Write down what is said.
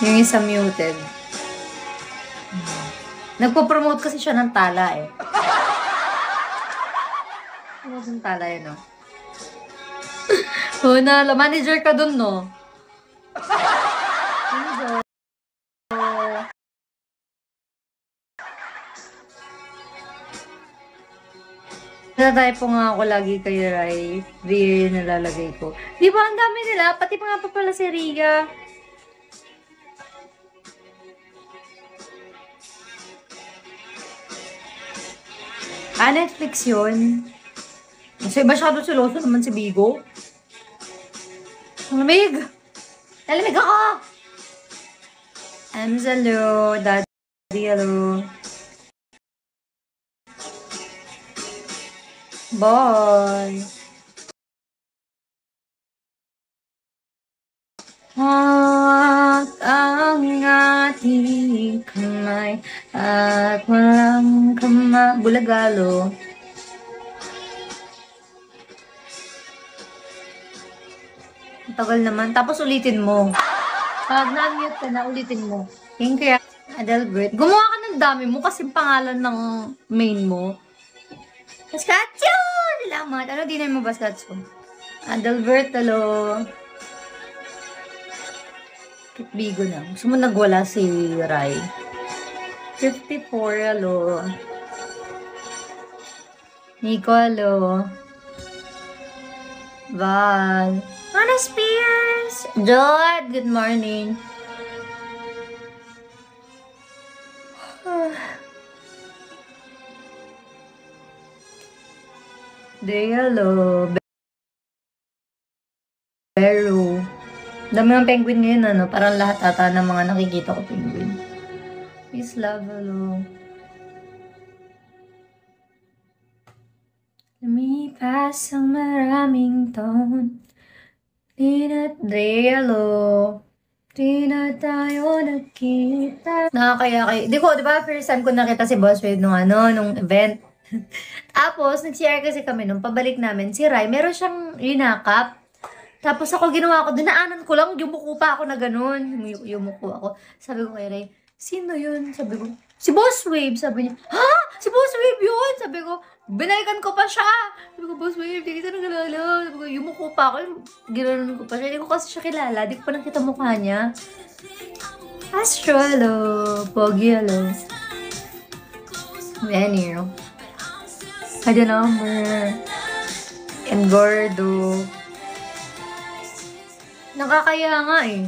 Yung isa muted. Nagpo-promote kasi siya ng tala eh. Ano yung tala yun, no? Oh, manager ka dun, no? Natatype po nga ako lagi kay Rai. Ria yung nalalagay ko. Di ba, ang dami nila? Pati pa nga pa pala si Riga. Netflix yun. Kasi masyado siloso naman si Bigo. Malamig! Nalamig ako! Hello, Daddy, hello. Bye! At ang ating kamay at walang Bulagalo. Tagal naman. Tapos ulitin mo. Pag na-mute ka na, ulitin mo. Thank you, Adelbert. Gumawa ka ng dami mo kasi pangalan ng main mo. Baskatsu! Salamat. Ano dinay mo, Baskatsu? Adelbert, hello. Bigo na. Gusto mo nagwala si Rai. 54, hello. Nico, hello. Val. Ana Spears! Jod, good morning. Day, hello. Pero, dami ng penguin ngayon, ano? Parang lahat ata ng mga nakikita ko penguin. Peace, love, hello. Lumipas ang maraming taon. Di hello. Di na tayo nagkita. Nakakaya. Di ba, first time ko nakita si Boss Wade nung event. Tapos, nag-share kasi kami nung pabalik namin. Si Rai, meron siyang rinakap. Tapos ako ginawa ko, dinaanan ko lang, yumuko pa ako na ganun. Yumuko ako. Sabi ko kay Rai, sino yun? Sabi ko, si Boss Wave. Sabi niya, ha? Si Boss Wave yun? Sabi ko, binalikan ko pa siya. Sabi ko, Boss Wave, di kita nagalala. Sabi ko, yumuko pa ako. Ginanon ko pa siya. Hindi ko kasi siya kilala. Di ko pa nakita mukha niya. Astro, hello. Pogi, hello. Venue. Ada number. And Gordo. Nakakaya nga eh.